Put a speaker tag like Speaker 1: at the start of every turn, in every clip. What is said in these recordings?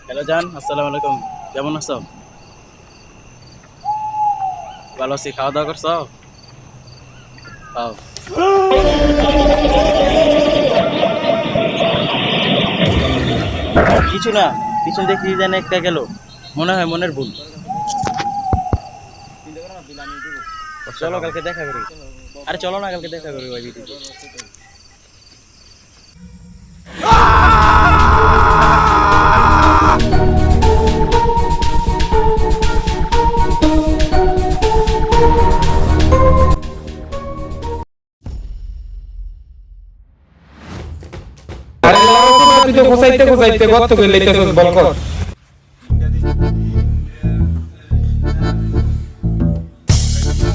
Speaker 1: Hello জান, আসসালামু আলাইকুম। কেমন আছো? ভালো আছি। খাওয়া দাওয়া করছো? খাও। কিছু না, পিছন দেখি যেন একটা গেল, মনে হয় মনের ভুল। চলো কালকে দেখা করি। আরে চলো না, কালকে দেখা করি ওই ভিডিওতে।
Speaker 2: আরে লাগাও তো না, তুই তো কোসাইতে কোসাইতে গর্ত করে লইতেছস বল কর।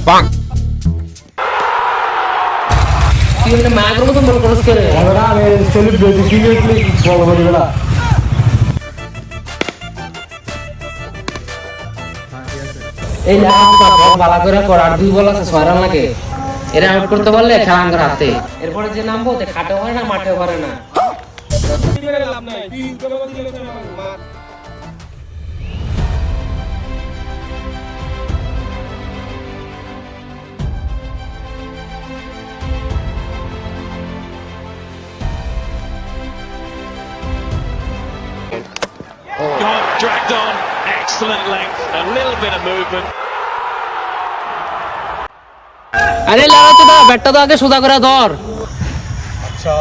Speaker 2: বাং তুই একটা মাগর মতো বল করস করে
Speaker 3: আমরা আমি সেলিব্রিটি সিরিয়াসলি বল বলি বেলা
Speaker 2: এই লাগাটা বল বালা করে কর আর দুই বল আছে ছয় রান লাগে এরা আউট করতে পারলে খেলাঙ্গার হাতে এরপরে যে নামবো তে খাটেও হয় না মাঠেও পারে না
Speaker 4: Got dragged on, excellent length, a little bit of movement.
Speaker 2: আরে লাগাতো দা ব্যাটটা তো আগে সোজা করে ধর
Speaker 1: আচ্ছা,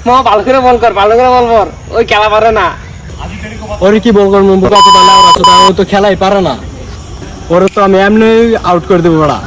Speaker 2: মা ভালো করে বল কর ভালো করে বল কর ওই খেলা পারে না
Speaker 3: ওরে কি বল করব মুখ আছে তাহলে আর আছে ও তো খেলাই পারে না ওরে তো আমি এমনি আউট করে দেব বড়া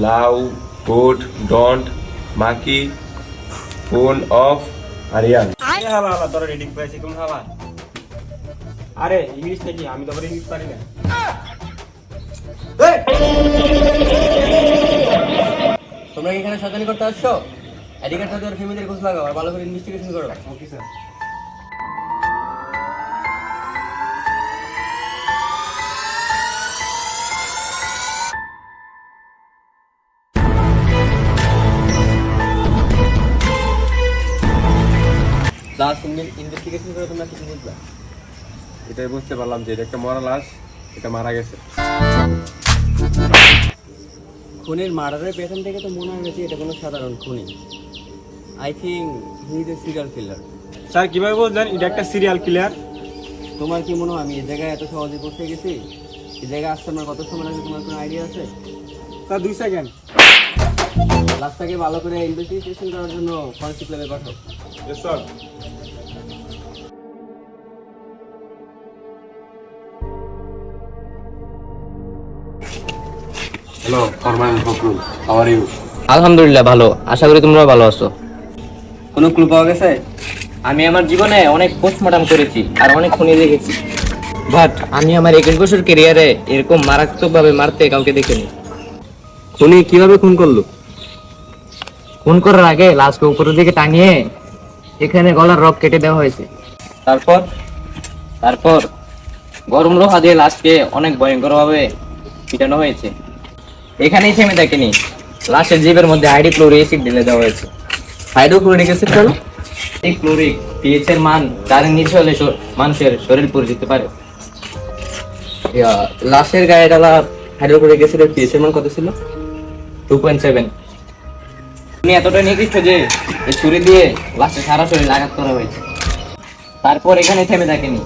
Speaker 5: লাউ গুড ডন্ট মাকি ফোন অফ আরিয়ান
Speaker 3: হালা হালা তোর রেডিং পাইছি কোন হালা আরে ইংলিশ নাকি আমি তো আবার ইংলিশ পারি না
Speaker 2: তোমরা কি এখানে শয়তানি করতে আসছো আইডি কার্ড সাথে আর ফ্যামিলির খোঁজ লাগাও আর ভালো করে ইনভেস্টিগেশন করো
Speaker 3: ওকে স্যার
Speaker 2: কিছু বুঝলা?
Speaker 5: এটাই বুঝতে পারলাম যে এটা একটা মরা লাশ, এটা মারা গেছে।
Speaker 3: খুনির মার্ডারের পেছন থেকে তো মনে হয়েছে এটা কোনো সাধারণ খুনি। I think he is a serial killer.
Speaker 5: Sir কিভাবে বুঝলেন এটা একটা সিরিয়াল কিলার?
Speaker 3: তোমার কি মনে হয় আমি এই জায়গায় এত সহজে পৌঁছে গেছি? এই জায়গায় আসতে আমার কত সময় লাগে তোমার কোনো আইডিয়া আছে?
Speaker 5: Sir 2 second.
Speaker 3: লাশটাকে ভালো করে ইনভেস্টিগেশন করার জন্য ফরেনসিক ল্যাবে পাঠাও।
Speaker 5: Yes sir. হ্যালো ফরমান ফখরুল, হাউ আর ইউ?
Speaker 2: আলহামদুলিল্লাহ ভালো, আশা করি তোমরা ভালো আছো।
Speaker 3: কোনো ক্লু পাওয়া গেছে?
Speaker 2: আমি আমার জীবনে অনেক পোস্টমর্টম করেছি আর অনেক খুনি দেখেছি, বাট আমি আমার 21 বছর ক্যারিয়ারে এরকম মারাত্মকভাবে মারতে কাউকে দেখিনি।
Speaker 3: খুনি কিভাবে খুন করলো?
Speaker 2: খুন করার আগে লাশকে উপরের দিকে টাঙিয়ে এখানে গলার রক কেটে দেওয়া হয়েছে। তারপর তারপর গরম লোহা দিয়ে লাশকে অনেক ভয়ঙ্করভাবে পিটানো হয়েছে। এখানেই থেমে থাকেনি, লাশের জিভের মধ্যে হাইড্রোক্লোরিক অ্যাসিড ঢেলে দেওয়া হয়েছে।
Speaker 3: হাইড্রোক্লোরিক অ্যাসিড কেন?
Speaker 2: এই ক্লোরিক পিএইচ এর মান তার নিচে হলে মানুষের শরীর পুড়ে যেতে পারে। লাশের গায়ে ডালা হাইড্রোক্লোরিক অ্যাসিডের পিএইচ এর মান কত ছিল? 2.7। উনি এতটাই নিকৃষ্ট যে এই ছুরি দিয়ে লাশের সারা শরীর আঘাত করা হয়েছে। তারপর এখানে থেমে থাকেনি,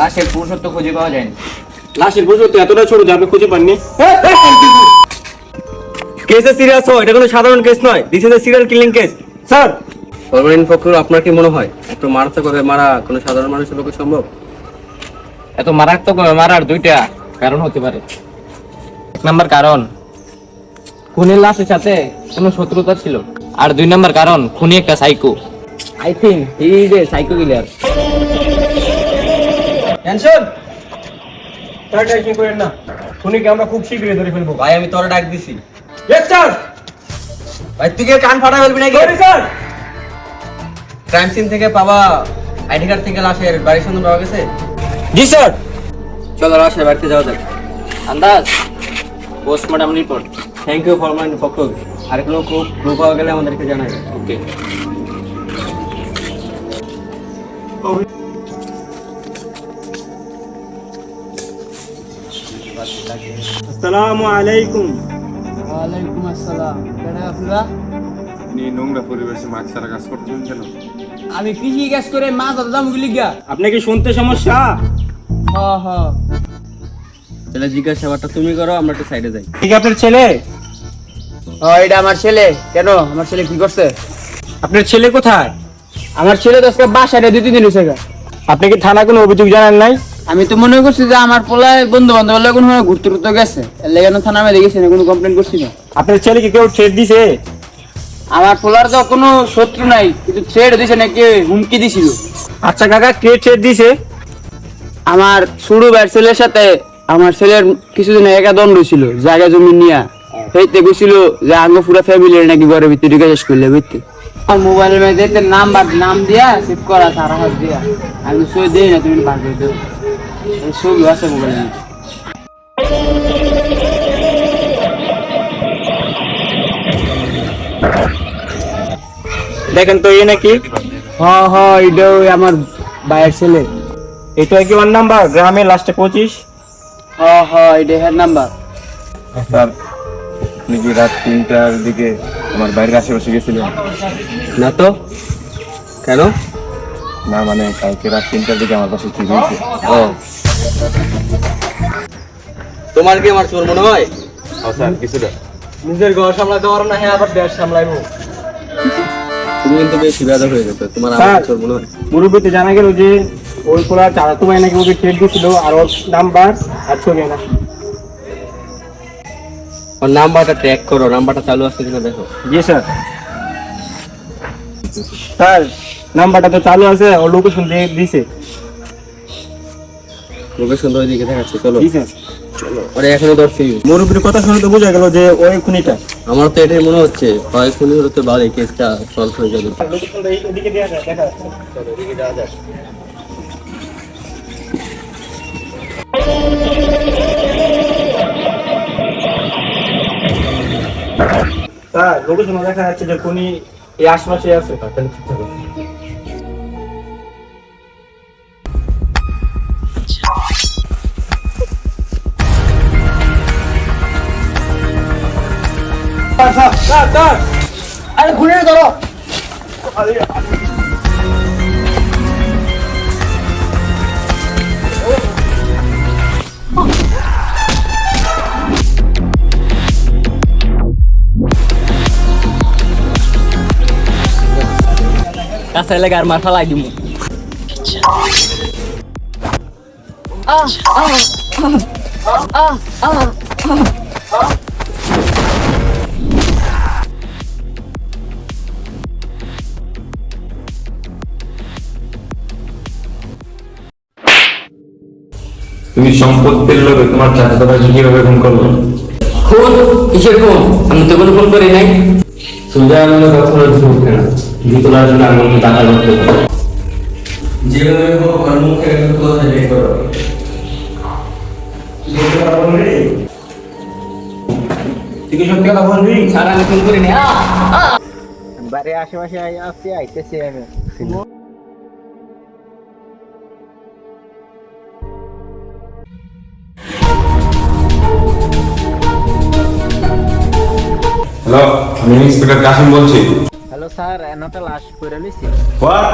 Speaker 2: লাশের পুরুষত্ব খুঁজে পাওয়া যায়নি।
Speaker 5: লাশের বুঝো তো এতটা ছোট যে আপনি খুঁজে পাননি?
Speaker 3: কেসে সিরিয়াস হো, এটা কোনো সাধারণ কেস নয়। This is a serial killing case. Sir, ফরমান ফখরুল, আপনার কি মনে হয় এত মারাত্মকভাবে মারা কোনো সাধারণ মানুষের পক্ষে সম্ভব?
Speaker 2: এত মারাত্মকভাবে মারার দুইটা কারণ হতে পারে। এক নাম্বার কারণ, খুনের লাশের সাথে কোনো শত্রুতা ছিল, আর 2 নাম্বার কারণ, খুনি একটা psycho. I think he is a psycho killer.
Speaker 3: Tension
Speaker 5: sir tension করেন না, খুনিকে আমরা খুব শীঘ্রই ধরে ফেলবো।
Speaker 3: ভাই, আমি তোরা ডাক দিছি।
Speaker 5: Yes sir.
Speaker 3: ভাই, তুই কি কান ফাটা ফেলবি নাকি?
Speaker 5: Sorry sir.
Speaker 3: ক্রাইম সিন থেকে পাওয়া আইডি কার্ড থেকে লাশের বাড়ির সন্ধান পাওয়া গেছে?
Speaker 5: জি স্যার।
Speaker 3: চলো লাশের বাড়িতে যাওয়া যাক।
Speaker 2: আন্দাজ পোস্টমর্টম রিপোর্ট।
Speaker 3: থ্যাংক ইউ ফরমান ফখরুল। আর কোনো ক্লু পাওয়া গেলে আমাদেরকে জানাই।
Speaker 2: ওকে।
Speaker 5: আসসালামু আলাইকুম।
Speaker 3: ওয়ালাইকুম আসসালাম। কেডা আপনারা?
Speaker 5: আপনি নোংরা পরিবেশে মাছ ছাড়া কাজ করছেন কেন?
Speaker 3: আমি কৃষি কাজ করে মাছ ধরতাম গিলিগা।
Speaker 5: আপনি কি শুনতে সমস্যা?
Speaker 3: তাহলে জিজ্ঞাসাবাদটা তুমি করো, আমরা একটু সাইডে যাই।
Speaker 5: ঠিক আপনার ছেলে?
Speaker 3: এটা আমার ছেলে। কেন, আমার ছেলে কি করছে?
Speaker 5: আপনার ছেলে কোথায়?
Speaker 3: আমার ছেলে তো আজকে বাসায় 2-3 দিন হয়েছে।
Speaker 5: আপনি কি থানা কোনো অভিযোগ জানান নাই?
Speaker 3: আমি তো মনে করছি যে আমার পোলায় বন্ধু বান্ধব কোনো ঘুরতে ঘুরতে গেছে, লেগানো থানা আমি দেখেছি না, কোনো কমপ্লেন করছি না।
Speaker 5: আপনার ছেলেকে কেউ থ্রেট দিছে?
Speaker 3: আমার পোলার তো কোনো শত্রু নাই, কিন্তু থ্রেড দিছে নাকি হুমকি দিছিল।
Speaker 5: আচ্ছা কাকা, কে থ্রেট দিছে?
Speaker 3: আমার ছোট ভাইয়ের ছেলের সাথে আমার ছেলের কিছুদিন একা দ্বন্দ্ব ছিল জায়গা জমি নিয়ে। সেইতে গেছিল যে আঙ্গ পুরো ফ্যামিলির নাকি ঘরের ভিতরে ঢুকে শেষ করলে বুঝতে। আমার মোবাইলের মধ্যে নাম দিয়া সেভ করা সারা হাত দিয়া, আমি সই দিই না, তুমি বার করে দেবো। ছবি আছে মোবাইলে।
Speaker 5: দেখেন তো এই নাকি?
Speaker 3: হ্যাঁ, এটা আমার ভাইয়ের ছেলে।
Speaker 5: এটা কি ওয়ান নাম্বার গ্রামে লাস্টে 25?
Speaker 3: হ্যাঁ, এটা হেড নাম্বার।
Speaker 5: স্যার, আপনি কি রাত 3টার দিকে আমার বাড়ির আশেপাশে গেছিলেন?
Speaker 3: না তো, কেন?
Speaker 5: না মানে কালকে রাত 3টার দিকে আমার পাশে ঠিক হয়েছে।
Speaker 3: ও, তোমার কি আমার চোর মনে হয়?
Speaker 5: স্যার কিছুটা।
Speaker 3: নিজের ঘর সামলাতে পারো না, হ্যাঁ আবার দেশ সামলাইবো। তুমি কিন্তু বেশি বেদা হয়ে গেছো, তোমার আমার চোর মনে হয়।
Speaker 5: মুরব্বীতে জানা গেল যে ওই পোলা চালাতো ভাই নাকি ওকে থ্রেট দিছিল, আর ওর নাম্বার আর ছবি না।
Speaker 3: ওর নাম্বারটা ট্র্যাক করো, নাম্বারটা চালু আছে কিনা দেখো।
Speaker 5: জি স্যার। স্যার নাম্বারটা তো চালু আছে, ও লোকেশন দিয়ে দিছে।
Speaker 3: লোকেশন তো ওইদিকে দেখাচ্ছে, চলো।
Speaker 5: জি স্যার।
Speaker 3: ওরে এখনো ধরছি।
Speaker 5: মুরব্বীর কথা শুনে তো বোঝা গেল যে ওই খুনিটা।
Speaker 3: আমার তো এটাই মনে হচ্ছে, হয় খুনি হলে তো ভালোই কেসটা সলভ হয়ে যাবে।
Speaker 5: লোকেশনটা এদিকে দেয়া যায়, দেখা যাচ্ছে।
Speaker 3: চলো এদিকে যাওয়া যাক।
Speaker 5: স্যার লোকেশনে দেখা যাচ্ছে যে খুনি এই আশপাশে আছে।
Speaker 3: আরে ঘুরে ধরো।
Speaker 2: কাছে লেগে আর মার ফালাই দিমু।
Speaker 6: তুমি সম্পত্তির লোভে তোমার চাচাতো ভাইকে কিভাবে খুন করলো?
Speaker 2: খুন? কিসের খুন? আমি তো কোনো খুন করি নাই।
Speaker 6: সুজা আনন্দ কখনো ঝুঁকবে না, ভিতরার জন্য আনন্দ টাকা করতে পারে। যেভাবে হোক আমার মুখে কথা বের করো। তুই কি সত্যি কথা বলবি?
Speaker 2: স্যার আমি খুন করি নাই।
Speaker 1: বাড়ির আশেপাশে আসছি, আইতেছি আমি।
Speaker 6: হ্যালো, আমি ইন্সপেক্টর কাসিম বলছি।
Speaker 1: হ্যালো স্যার, এনটা লাশ করে লইছি।
Speaker 6: হোয়াট?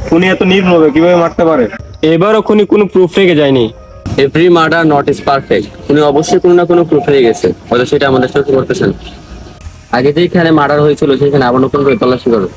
Speaker 5: খুনি এত নির্মম কিভাবে মারতে পারে? এবারও খুনি কোনো প্রুফ রেখে যায়নি।
Speaker 3: Every murder not is perfect. উনি অবশ্যই কোনো না কোনো প্রুফ রেখে গেছে, হয়তো সেটা আমাদের চোখে করতেছেন। আগে যেখানে মার্ডার হয়েছিল সেখানে আবার নতুন করে তল্লাশি করো।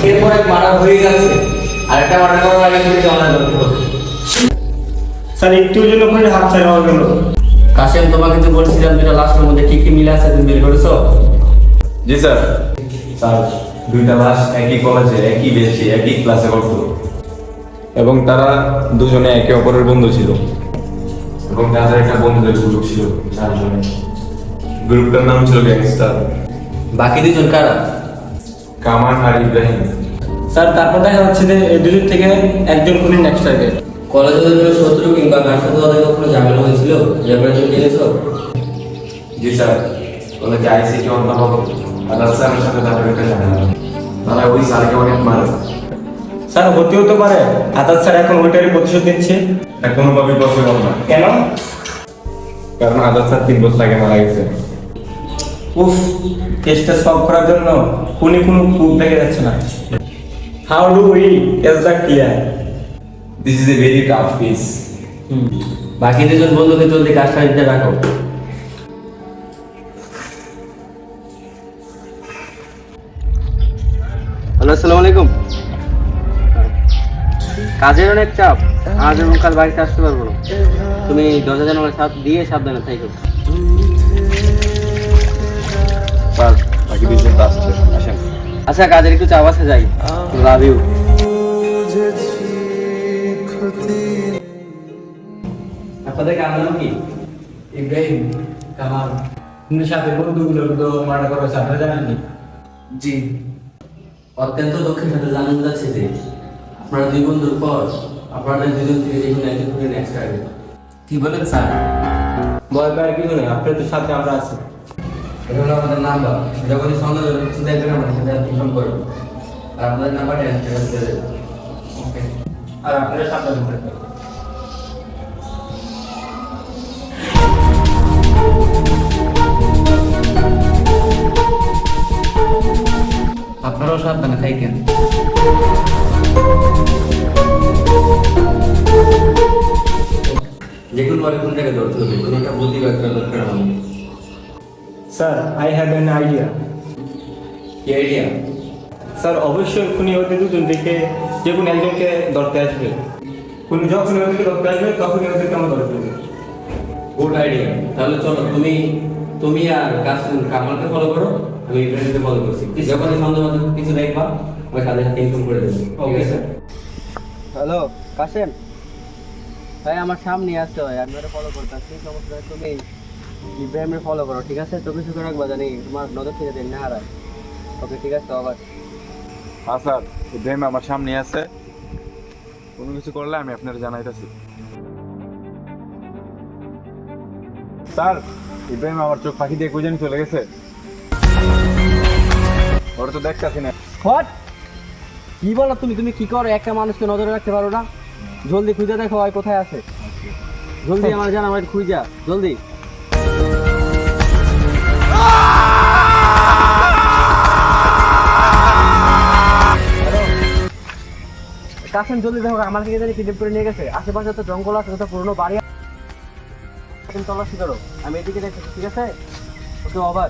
Speaker 2: এরপর এক মার্ডার হয়ে গেছে, আরেকটা মার্ডার করার আগে তুমি জানা দরকার।
Speaker 5: স্যার একটুর জন্য খুনির হাত ছাড়া হয়ে গেল।
Speaker 3: কাসেম, তোমাকে তো বলছিলাম দুটো লাশের মধ্যে কি কি মিল আছে তুমি বের করেছো?
Speaker 6: জি স্যার। স্যার, দুইটা লাশ একই কলেজে, একই বেঞ্চে, একই ক্লাসে পড়তো এবং তারা দুজনে একে অপরের বন্ধু ছিল এবং তাদের একটা বন্ধুদের গ্রুপ ছিল 4 জনের। গ্রুপটার নাম ছিল গ্যাংস্টার।
Speaker 3: বাকি দুজন কারা?
Speaker 6: কামাল আর ইব্রাহিম।
Speaker 5: স্যার তারপর দেখা যাচ্ছে যে এই দুজন থেকে একজন খুনি নেক্সট টার্গেট।
Speaker 3: কলেজে কোনো শত্রু কিংবা কার সাথে তাদের কখনো ঝামেলা হয়েছিল যেগুলো তুমি জেনেছো?
Speaker 6: জি স্যার, কলেজে আইসিটি অধ্যাপক আদাল স্যারের সাথে তাদের একটা ঝামেলা। তারা ওই স্যারকে অনেক মারে।
Speaker 5: স্যার হতে হতে পারে আদার স্যার এখন ওইটারই প্রতিশোধ নিচ্ছে।
Speaker 6: এটা কোনোভাবেই পসিবল না,
Speaker 5: কেন?
Speaker 6: কারণ আজাদ স্যার 3 বছর আগে মারা গেছে।
Speaker 5: উফ, কেসটা সলভ করার জন্য কোনো প্রুফ দেখা যাচ্ছে না। How do we as the clear?
Speaker 6: This is a very tough case.
Speaker 2: বাকি দুজন বন্ধুকে জলদি কাজটা দিতে রাখো।
Speaker 3: হ্যালো, আসসালামু আলাইকুম। কাজের অনেক চাপ, আজ এবং কাল বাড়িতে আসতে পারবো না। তুমি 10,000 জানালা দিয়ে সাবধানে থাকো।
Speaker 6: স্যার বাকি 2 জন তো আসছে, আসেন।
Speaker 3: আচ্ছা, কাজের একটু চাপ আছে, যাই। Love you.
Speaker 2: আপনাদের কার নাম কি? ইব্রাহিম কামাল।
Speaker 5: কিন্তু সাথে বন্ধুগুলো তো মার্ডার করেছে, আপনারা জানেননি?
Speaker 2: জি, অত্যন্ত দুঃখের সাথে জানানো যাচ্ছে যে আপনারা 2 বন্ধুর পর আপনাদের 2 জন থেকে দেখুন একজন করে নেক্সট টার্গেট। কি বলেন স্যার?
Speaker 5: ভয় পাওয়ার কিছু নেই, আপনাদের সাথে আমরা আছি।
Speaker 2: এটা হলো আমাদের নাম্বার, যখনই সন্দেহ হবে চিন্তা করে আমাদের সাথে ফোন করবেন, আর আপনাদের নাম্বারটা এন্টার করে দেবেন। ওকে,
Speaker 5: আর আপনারা সাবধানে থাকবেন।
Speaker 2: আপনারাও সাবধানে থাকেন। যেগুলো আর কোনটাকে ধরতে হবে, কোনটা বুদ্ধি বা একটা দরকার আমাদের।
Speaker 5: Sir, I have an idea.
Speaker 2: কি আইডিয়া?
Speaker 5: স্যার, অবশ্যই খুনি হতে 2 জন থেকে যে কোনো একজনকে ধরতে আসবে। খুনি যখন ওদেরকে ধরতে আসবে তখনই ওদেরকে আমরা ধরতে হবে।
Speaker 2: Good idea. তাহলে চলো, তুমি আর কামালকে ফলো করো, আমি ইব্রাহিমকে ফলো করছি। যখনই সন্দেহ কিছু দেখবা ওই সাথে সাথে ইনফর্ম করে দেবো। Okay sir.
Speaker 3: হ্যালো কাসেম ভাই, আমার সামনে আসতে হয়, আমি ওটা ফলো করতেছি। সমস্যা নেই, তুমি ইব্রাহিমের ফলো করো, ঠিক আছে? চোখে চোখে রাখবা জানি তোমার নজর থেকে যেন না হারায়। ওকে, ঠিক আছে। আবার
Speaker 6: হ্যাঁ স্যার, ইব্রাহিম আমার সামনে আছে, কোনো কিছু করলে আমি আপনার জানাইতেছি। স্যার, ইব্রাহিম আমার চোখ ফাঁকি দিয়ে কই জানি চলে গেছে, ওরা তো দেখতেছি না।
Speaker 3: হোয়াট? কি বলো তুমি? তুমি কি করো? একটা মানুষকে নজরে রাখতে পারো না? জলদি খুঁজে দেখো হয় কোথায় আছে। জলদি আমার জানা, আমার খুঁজা জলদি। কাসেম, জলদি দেখো, আমার থেকে জানি কিডন্যাপ করে নিয়ে গেছে। আশেপাশে তো জঙ্গল আছে, তো পুরনো বাড়ি আছে, তল্লাশি করো। আমি এদিকে দেখছি, ঠিক আছে? ওকে, ওভার।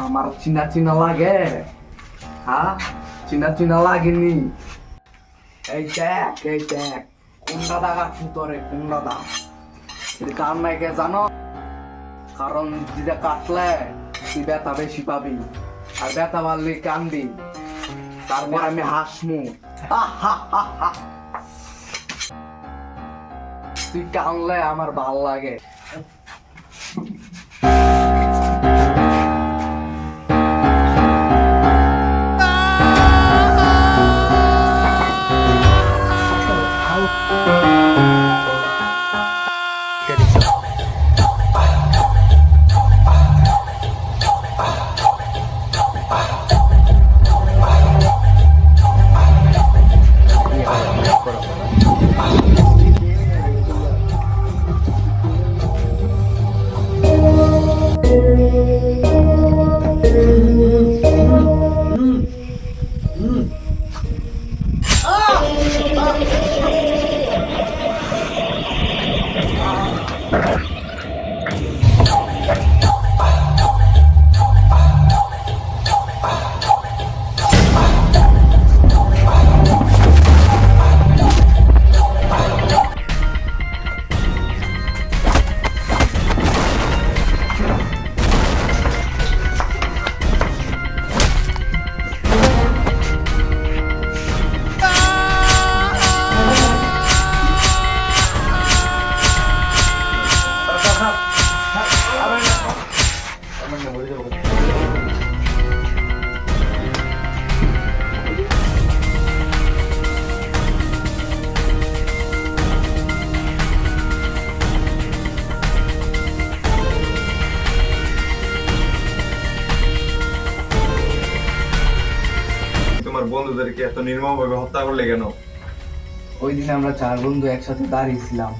Speaker 7: আমার চিনা চিনা লাগে, হ্যাঁ? চিনা চিনা লাগেনি? এই দেখ কোন দাদা গাছি তোরে, কোন দাদা? এটা কার নাকি জানো? কারণ যেটা কাটলে তুই ব্যথা বেশি পাবি, আর ব্যথা বাড়লে কান্দি, তারপর আমি হাসমু। তুই কানলে আমার ভাল লাগে।
Speaker 6: বন্ধুদেরকে এত নির্মমভাবে হত্যা করলে কেন?
Speaker 7: ওই দিন আমরা 4 বন্ধু একসাথে দাঁড়িয়েছিলাম,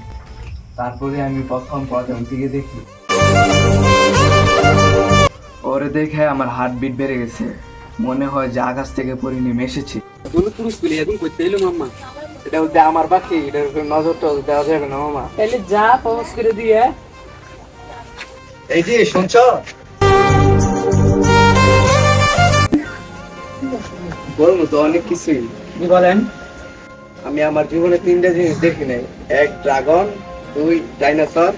Speaker 7: তারপরে আমি প্রথম প্রজাপতিকে দেখি। ওরে দেখে আমার হার্টবিট বেড়ে গেছে, মনে হয় যে আকাশ থেকে পড়ে নেমে এসেছি। এটা বলতে আমার পাখি, এটার উপর নজরটা দেওয়া যাবে না মামা।
Speaker 3: তাহলে যা পজ করে দিয়ে।
Speaker 7: এই যে শুনছ, বলবো তো অনেক কিছুই।
Speaker 3: কি বলেন?
Speaker 7: আমি আমার জীবনে 3টা জিনিস দেখি নাই। 1 ড্রাগন, 2 ডাইনোসর,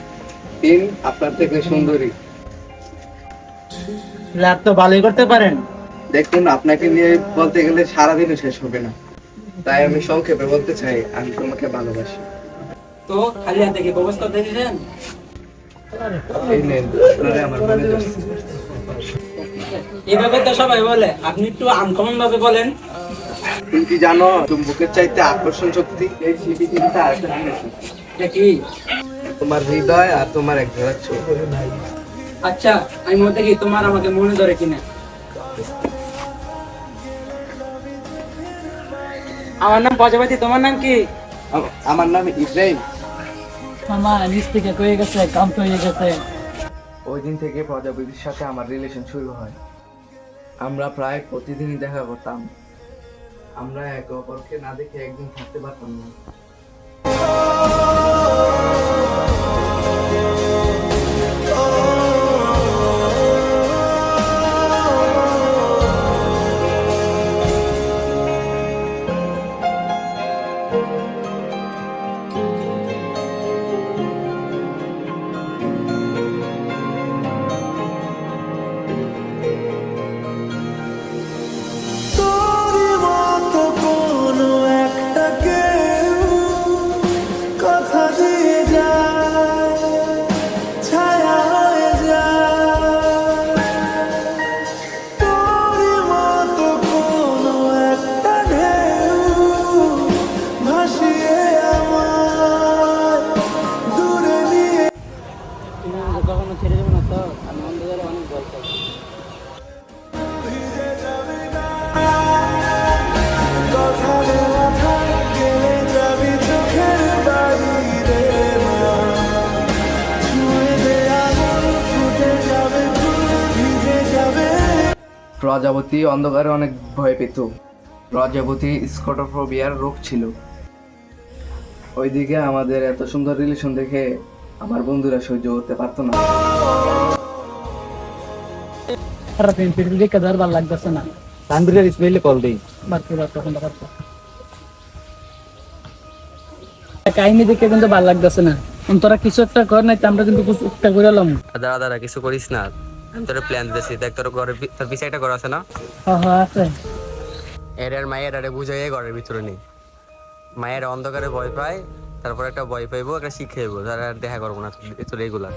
Speaker 7: 3 আপনার থেকে সুন্দরী।
Speaker 3: রাত তো ভালোই করতে পারেন।
Speaker 7: দেখুন, আপনাকে নিয়ে বলতে গেলে সারাদিনও শেষ হবে না, তাই আমি সংক্ষেপে বলতে চাই আমি তোমাকে ভালোবাসি।
Speaker 3: তো খালি হাতে কি ব্যবস্থা দেখেছেন?
Speaker 7: এই নেন, আপনারে আমার মনে ধরছে।
Speaker 3: এইভাবে তো সবাই বলে, আপনি একটু আনকমন ভাবে বলেন।
Speaker 7: তুমি কি জানো চুম্বকের চাইতে আকর্ষণ শক্তি এই পৃথিবীতে আরেকটা জিনিস আছে।
Speaker 3: এটা কি?
Speaker 7: তোমার হৃদয় আর তোমার এক জোড়া চোখ।
Speaker 3: আচ্ছা, আমি মনে দেখি তোমার আমাকে মনে ধরে কিনা। আমার নাম প্রজাপতি, তোমার নাম কি?
Speaker 7: আমার নাম ইব্রাহিম।
Speaker 3: আমার নিচ থেকে কয়ে গেছে, কাম হয়ে গেছে।
Speaker 7: ওই দিন থেকে প্রজাপতির সাথে আমার রিলেশন শুরু হয়। আমরা প্রায় প্রতিদিনই দেখা করতাম। আমরা একে অপরকে না দেখে একদিন থাকতে পারতাম না।
Speaker 3: কখনো ছেড়ে যাবো না তো, আমি অন্ধকারে অনেক ভয় পাই।
Speaker 7: প্রজাপতি অন্ধকারে অনেক ভয় পেত। প্রজাপতি স্কটোফোবিয়ার রোগ ছিল। ওইদিকে আমাদের এত সুন্দর রিলেশন দেখে আমার বন্ধুরা সহ্য করতে পারতো না।
Speaker 3: সারাদিন পৃথিবী দেখে ধর ভালো লাগতেছে না।
Speaker 2: তানভীরের ইসমাইলে কল দেই।
Speaker 3: কাহিনী দেখে কিন্তু ভালো লাগতেছে না। তোরা কিছু একটা কর, নাই তো আমরা কিন্তু কিছু একটা করে এলাম।
Speaker 2: দাঁড়া দাঁড়া, কিছু করিস না, আমি তোর প্ল্যান দিতেছি। দেখ তোর ঘরের তোর পিছে একটা ঘর আছে না?
Speaker 3: হ্যাঁ আছে।
Speaker 2: এর মায়ের আরে বুঝাই ঘরের ভিতরে নেই। মায়ের অন্ধকারে ভয় পায়, তারপর একটা ভয় পাইবো, একটা শিখাইবো, তারা আর দেখা করবো না তোর রেগুলার।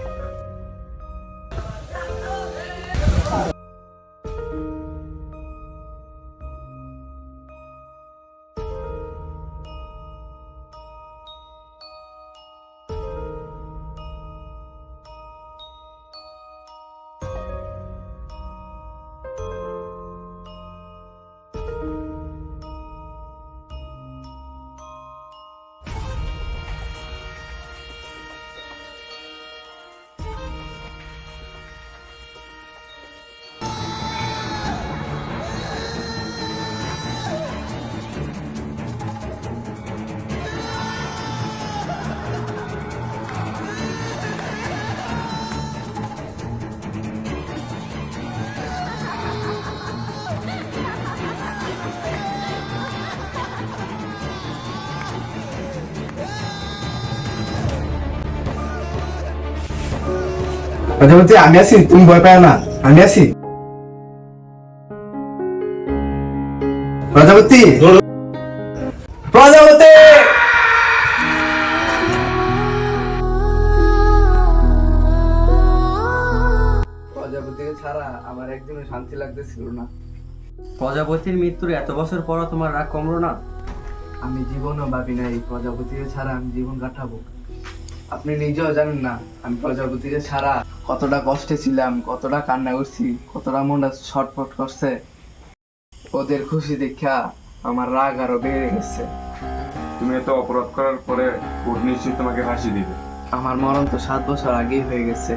Speaker 7: প্রজাপতি আমি আছি, তুমি ভয় পাও না, আমি আছি। প্রজাপতি, প্রজাপতি। প্রজাপতিকে ছাড়া আমার একদিনও শান্তি লাগতেছিল না।
Speaker 2: প্রজাপতির মৃত্যুর এত বছর পর তোমার রাগ কমলো না?
Speaker 7: আমি জীবনও ভাবি নাই প্রজাপতিকে ছাড়া আমি জীবন কাটাবো। আপনি নিজেও জানেন না আমি প্রজাপতিকে ছাড়া কতটা কষ্টে ছিলাম, কতটা কান্না করছি, কতটা মনটা ছটফট করছে। ওদের খুশি দেখা আমার রাগ আরো বেড়ে গেছে।
Speaker 6: তুমি এত অপরাধ করার পরে কোর্ট নিশ্চয়ই তোমাকে ফাঁসি দিবে।
Speaker 7: আমার মরণ তো 7 বছর আগেই হয়ে গেছে,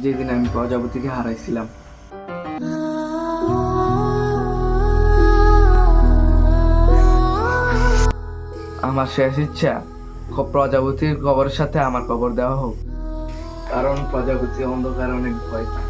Speaker 7: যেদিন আমি প্রজাপতিকে হারাইছিলাম। আমার শেষ ইচ্ছা প্রজাপতির কবরের সাথে আমার কবর দেওয়া হোক, কারণ প্রজাপতি অন্ধকার অনেক ভয় পায়।